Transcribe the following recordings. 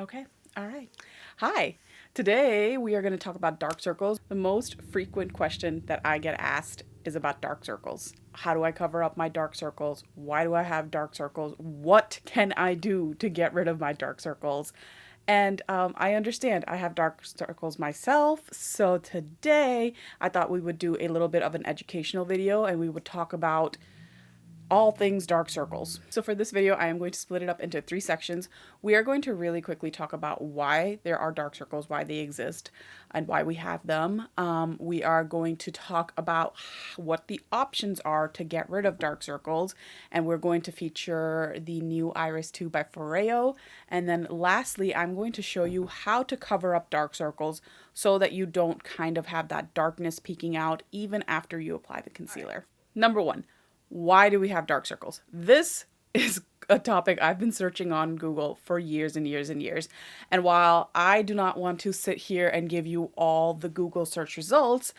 Okay, all right. Hi. Today we are going to talk about dark circles. The most frequent question that I get asked is about dark circles. How do I cover up my dark circles? Why do I have dark circles? What can I do to get rid of my dark circles? And I understand I have dark circles myself. So today I thought we would do a little bit of an educational video and we would talk about all things dark circles. So for this video, I am going to split it up into 3 sections. We are going to really quickly talk about why there are dark circles, why they exist, and why we have them. We are going to talk about what the options are to get rid of dark circles, and we're going to feature the new Iris 2 by Foreo. And then lastly, I'm going to show you how to cover up dark circles so that you don't kind of have that darkness peeking out even after you apply the concealer. Number 1, why do we have dark circles? This is a topic I've been searching on Google for years and years and years. And while I do not want to sit here and give you all the Google search results,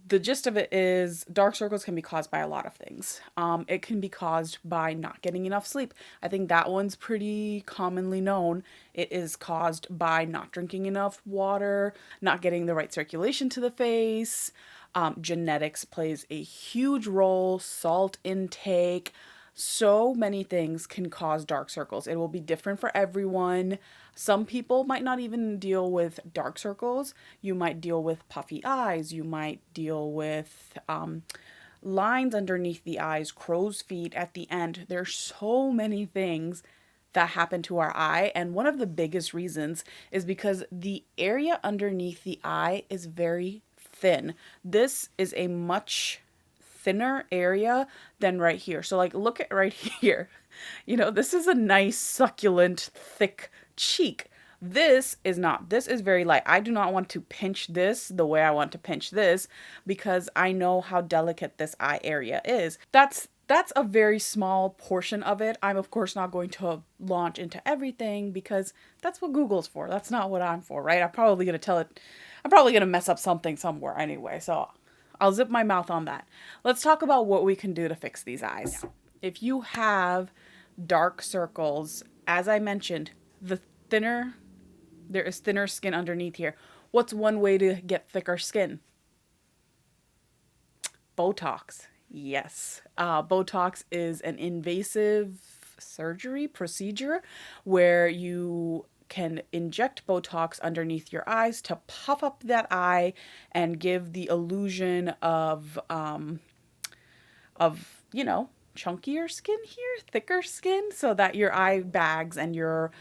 the gist of it is dark circles can be caused by a lot of things. It can be caused by not getting enough sleep. I think that one's pretty commonly known. It is caused by not drinking enough water, not getting the right circulation to the face. Genetics plays a huge role, salt intake. So many things can cause dark circles. It will be different for everyone. Some people might not even deal with dark circles. You might deal with puffy eyes. You might deal with lines underneath the eyes, crow's feet at the end. There's so many things that happen to our eye. And one of the biggest reasons is because the area underneath the eye is very thin. This is a much thinner area than right here. So like look at right here. You know, this is a nice succulent thick cheek. This is not. This is very light. I do not want to pinch this the way I want to pinch this because I know how delicate this eye area is. That's a very small portion of it. I'm of course not going to launch into everything because that's what Google's for. That's not what I'm for, right? I'm probably going to mess up something somewhere anyway. So I'll zip my mouth on that. Let's talk about what we can do to fix these eyes. If you have dark circles, as I mentioned, there is thinner skin underneath here. What's one way to get thicker skin? Botox. Yes. Botox is an invasive surgery procedure where you can inject Botox underneath your eyes to puff up that eye and give the illusion of chunkier skin here, thicker skin, so that your eye bags and your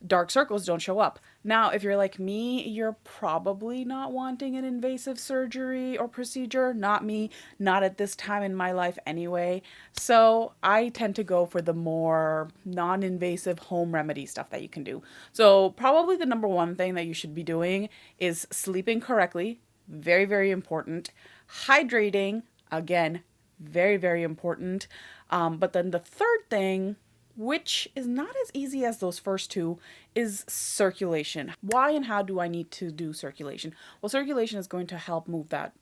dark circles don't show up. Now, if you're like me, you're probably not wanting an invasive surgery or procedure. Not me, not at this time in my life anyway. So I tend to go for the more non-invasive home remedy stuff that you can do. So probably the number 1 thing that you should be doing is sleeping correctly. Very, very important. Hydrating, again, very, very important. But then the third thing, which is not as easy as those first 2, is circulation. Why and how do I need to do circulation? Well, circulation is going to help move that,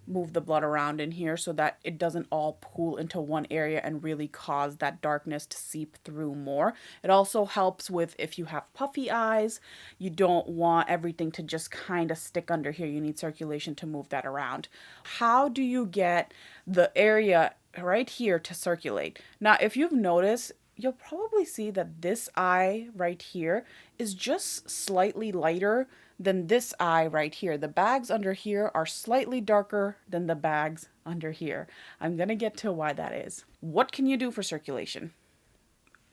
move the blood around in here so that it doesn't all pool into one area and really cause that darkness to seep through more. It also helps with if you have puffy eyes, you don't want everything to just kind of stick under here. You need circulation to move that around. How do you get the area right here to circulate? Now, if you've noticed, you'll probably see that this eye right here is just slightly lighter than this eye right here. The bags under here are slightly darker than the bags under here. I'm going to get to why that is. What can you do for circulation?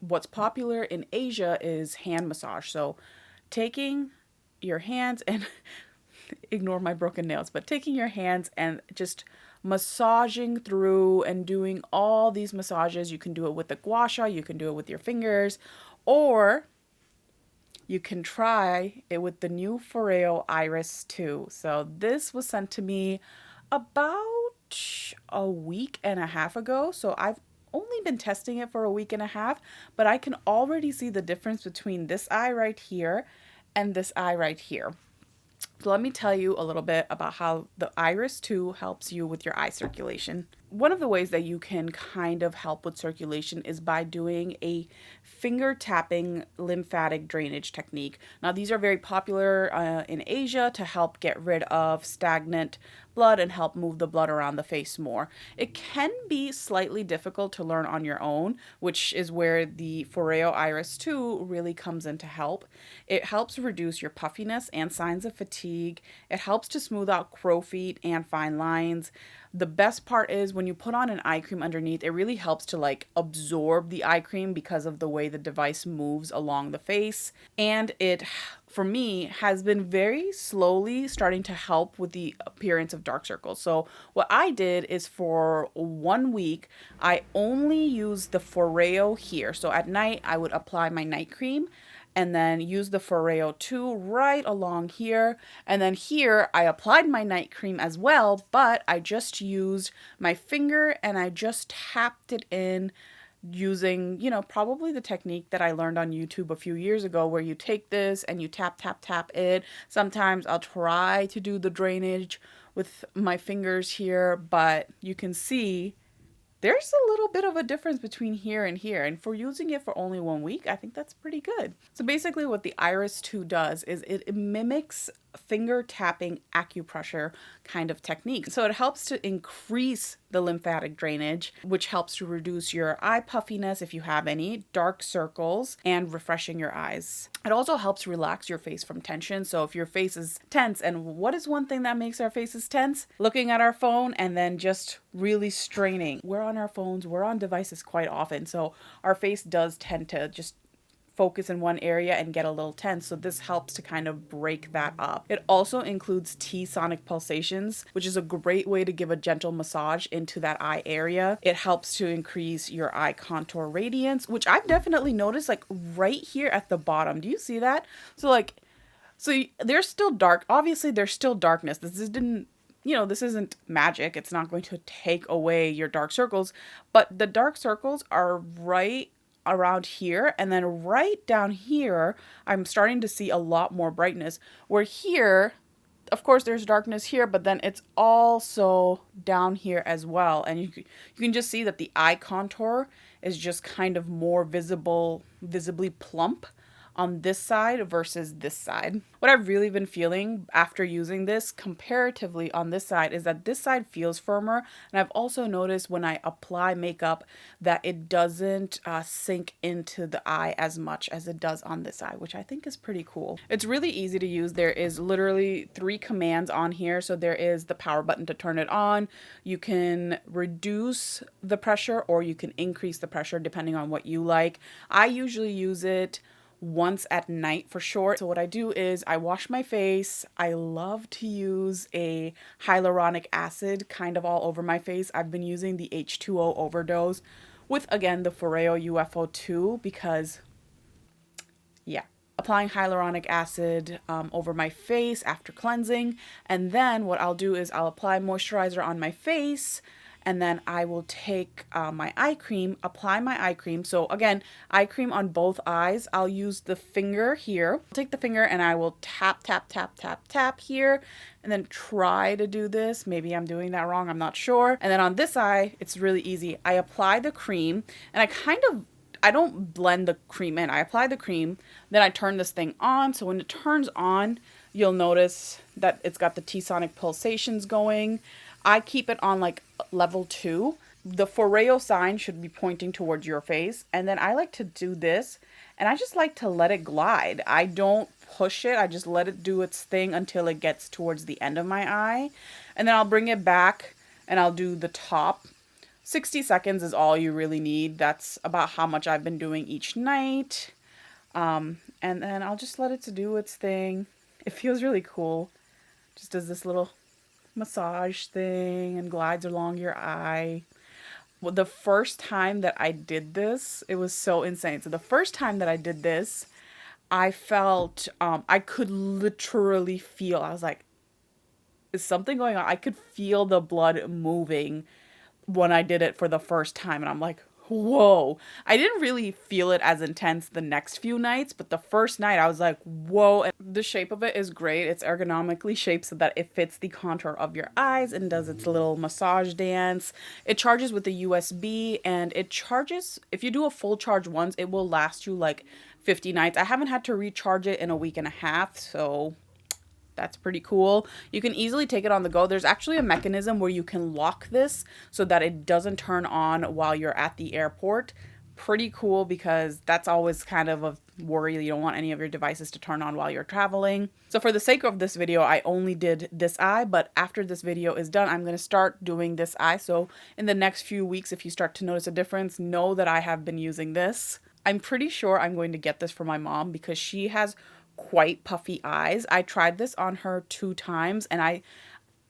What's popular in Asia is hand massage. So taking your hands and ignore my broken nails, but taking your hands and just massaging through and doing all these massages. You can do it with the gua sha, you can do it with your fingers, or you can try it with the new Foreo Iris 2. So this was sent to me about a week and a half ago. So I've only been testing it for a week and a half, but I can already see the difference between this eye right here and this eye right here. So let me tell you a little bit about how the Iris 2 helps you with your eye circulation. one of the ways that you can kind of help with circulation is by doing a finger tapping lymphatic drainage technique. Now, these are very popular in Asia to help get rid of stagnant blood and help move the blood around the face more. It can be slightly difficult to learn on your own, which is where the Foreo Iris 2 really comes in to help. It helps reduce your puffiness and signs of fatigue. It helps to smooth out crow's feet and fine lines. The best part is when you put on an eye cream underneath, it really helps to like absorb the eye cream because of the way the device moves along the face. And it, for me, has been very slowly starting to help with the appearance of dark circles. So what I did is for 1 week, I only used the Foreo here. So at night, I would apply my night cream and then use the Foreo 2 right along here. And then here I applied my night cream as well, but I just used my finger and I just tapped it in using, probably the technique that I learned on YouTube a few years ago where you take this and you tap, tap, tap it. Sometimes I'll try to do the drainage with my fingers here, but you can see there's a little bit of a difference between here and here. And for using it for only 1 week, I think that's pretty good. So basically what the Iris 2 does is it mimics finger tapping acupressure kind of technique. So it helps to increase the lymphatic drainage, which helps to reduce your eye puffiness if you have any, dark circles, and refreshing your eyes. It also helps relax your face from tension. So if your face is tense, and what is one thing that makes our faces tense? Looking at our phone and then just really straining. We're on our phones, we're on devices quite often. So our face does tend to just focus in one area and get a little tense. So this helps to kind of break that up. It also includes T-sonic pulsations, which is a great way to give a gentle massage into that eye area. It helps to increase your eye contour radiance, which I've definitely noticed like right here at the bottom. Do you see that? So there's still dark. Obviously there's still darkness. This isn't magic. It's not going to take away your dark circles, but the dark circles are right around here, and then right down here I'm starting to see a lot more brightness, where here of course there's darkness here, but then it's also down here as well, and you can just see that the eye contour is just kind of more visibly plump on this side versus this side. What I've really been feeling after using this comparatively on this side is that this side feels firmer. And I've also noticed when I apply makeup that it doesn't sink into the eye as much as it does on this side, which I think is pretty cool. It's really easy to use. There is literally 3 commands on here. So there is the power button to turn it on. You can reduce the pressure or you can increase the pressure depending on what you like. I usually use it once at night for sure. So what I do is I wash my face. I love to use a hyaluronic acid kind of all over my face. I've been using the H2O overdose with, again, the Foreo UFO 2 because, yeah. Applying hyaluronic acid over my face after cleansing. And then what I'll do is I'll apply moisturizer on my face, and then I will take my eye cream, apply my eye cream. So again, eye cream on both eyes. I'll use the finger here. I'll take the finger and I will tap, tap, tap, tap, tap here, and then try to do this. Maybe I'm doing that wrong, I'm not sure. And then on this eye, it's really easy. I apply the cream and I don't blend the cream in. I apply the cream, then I turn this thing on. So when it turns on, you'll notice that it's got the T-sonic pulsations going. I keep it on like level 2. The Foreo sign should be pointing towards your face. And then I like to do this and I just like to let it glide. I don't push it. I just let it do its thing until it gets towards the end of my eye. And then I'll bring it back and I'll do the top. 60 seconds is all you really need. That's about how much I've been doing each night. And then I'll just let it to do its thing. It feels really cool. Just does this little massage thing and glides along your eye. Well, the first time that I did this, it was so insane. So the first time that I did this, I felt, I could literally feel, I was like, is something going on? I could feel the blood moving when I did it for the first time. And I'm like, Whoa. I didn't really feel it as intense the next few nights, but the first night I was like, whoa. And the shape of it is great. It's ergonomically shaped so that it fits the contour of your eyes and does its little massage dance. It charges with the USB, and it charges, if you do a full charge once, it will last you like 50 nights. I haven't had to recharge it in a week and a half, so that's pretty cool. You can easily take it on the go. There's actually a mechanism where you can lock this so that it doesn't turn on while you're at the airport. Pretty cool, because that's always kind of a worry. You don't want any of your devices to turn on while you're traveling. So for the sake of this video, I only did this eye, but after this video is done, I'm going to start doing this eye. So in the next few weeks, if you start to notice a difference, know that I have been using this. I'm pretty sure I'm going to get this for my mom because she has quite puffy eyes. I tried this on her 2 times, and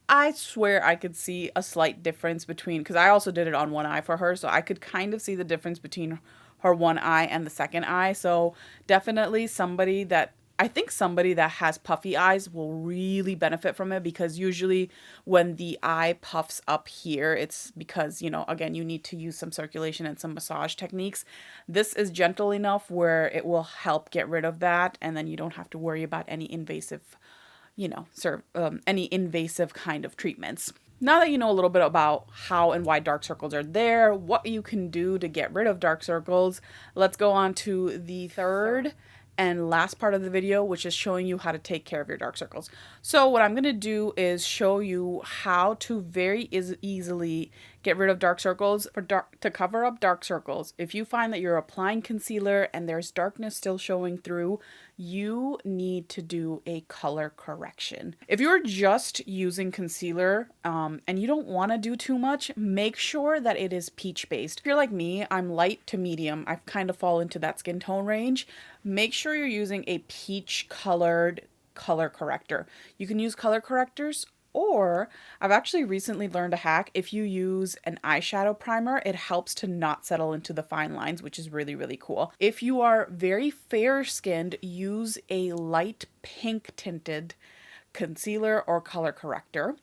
I swear I could see a slight difference between, because I also did it on one eye for her, so I could kind of see the difference between her one eye and the second eye. So definitely somebody that has puffy eyes will really benefit from it, because usually when the eye puffs up here, it's because, you know, again, you need to use some circulation and some massage techniques. This is gentle enough where it will help get rid of that, and then you don't have to worry about any invasive, any invasive kind of treatments. Now that you know a little bit about how and why dark circles are there, what you can do to get rid of dark circles, let's go on to the third and last part of the video, which is showing you how to take care of your dark circles. So what I'm going to do is show you how to very easily get rid of dark circles. To cover up dark circles, if you find that you're applying concealer and there's darkness still showing through, you need to do a color correction. If you're just using concealer and you don't want to do too much, make sure that it is peach based. If you're like me, I'm light to medium. I kind of fall into that skin tone range. Make sure you're using a peach colored color corrector. You can use color correctors, or I've actually recently learned a hack. If you use an eyeshadow primer, it helps to not settle into the fine lines, which is really, really cool. If you are very fair skinned, use a light pink tinted concealer or color corrector.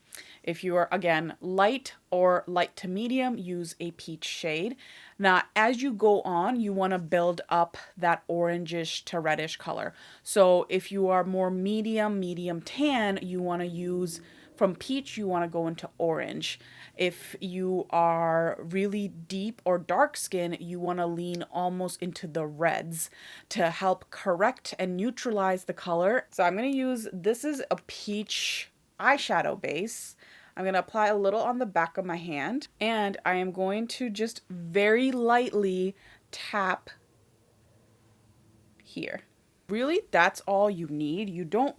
If you are, again, light or light to medium, use a peach shade. Now, as you go on, you want to build up that orangish to reddish color. So if you are more medium tan, you want to use, from peach, you want to go into orange. If you are really deep or dark skin, you want to lean almost into the reds to help correct and neutralize the color. So I'm going to use, this is a peach eyeshadow base. I'm going to apply a little on the back of my hand, and I am going to just very lightly tap here. Really, that's all you need. You don't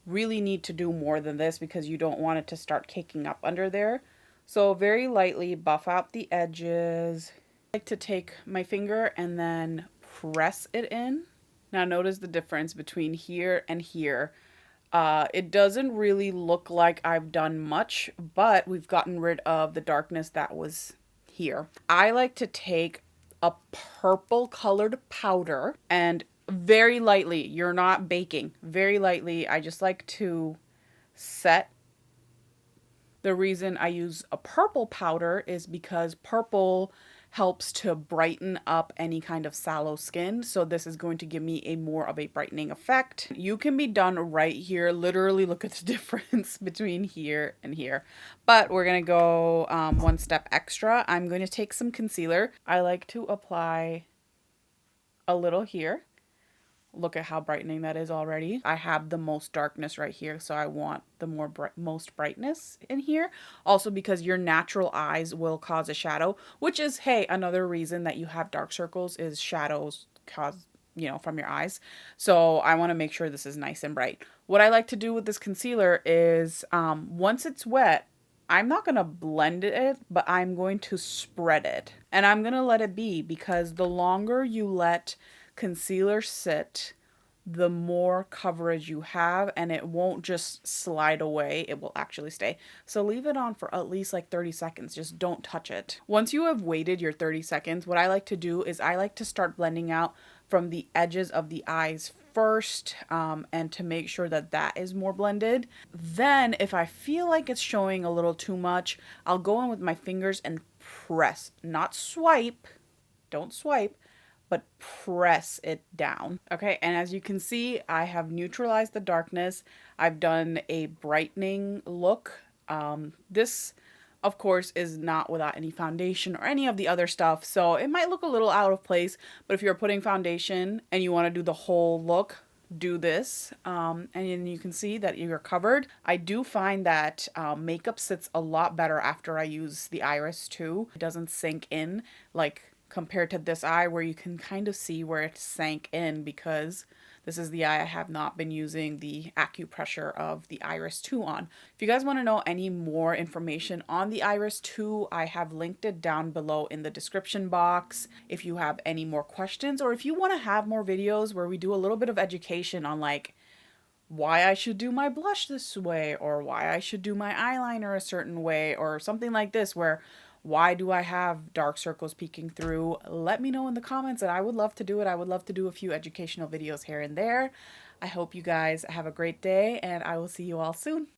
really need to do more than this because you don't want it to start caking up under there. So very lightly buff out the edges. I like to take my finger and then press it in. Now notice the difference between here and here. It doesn't really look like I've done much, but we've gotten rid of the darkness that was here. I like to take a purple colored powder and very lightly, you're not baking, very lightly, I just like to set. The reason I use a purple powder is because purple helps to brighten up any kind of sallow skin. So this is going to give me a more of a brightening effect. You can be done right here. Literally look at the difference between here and here. But we're going to go one step extra. I'm going to take some concealer. I like to apply a little here. Look at how brightening that is already. I have the most darkness right here, so I want the most brightness in here. Also because your natural eyes will cause a shadow, which is, hey, another reason that you have dark circles is shadows cause, from your eyes. So I want to make sure this is nice and bright. What I like to do with this concealer is once it's wet, I'm not going to blend it, but I'm going to spread it. And I'm going to let it be, because the longer you let concealer sit, the more coverage you have, and it won't just slide away, it will actually stay. So leave it on for at least like 30 seconds, just don't touch it. Once you have waited your 30 seconds, what I like to do is I like to start blending out from the edges of the eyes first, and to make sure that that is more blended. Then if I feel like it's showing a little too much, I'll go in with my fingers and press, not swipe, Don't swipe, but press it down. Okay, and as you can see, I have neutralized the darkness. I've done a brightening look. This, of course, is not without any foundation or any of the other stuff, so it might look a little out of place, but if you're putting foundation and you want to do the whole look, do this, and then you can see that you're covered. I do find that makeup sits a lot better after I use the iris too. It doesn't sink in like compared to this eye where you can kind of see where it sank in, because this is the eye I have not been using the acupressure of the Iris 2 on. If you guys want to know any more information on the Iris 2, I have linked it down below in the description box. If you have any more questions, or if you want to have more videos where we do a little bit of education on like why I should do my blush this way, or why I should do my eyeliner a certain way, or something like this, where why do I have dark circles peeking through, let me know in the comments, and I would love to do it. I would love to do a few educational videos here and there. I hope you guys have a great day, and I will see you all soon.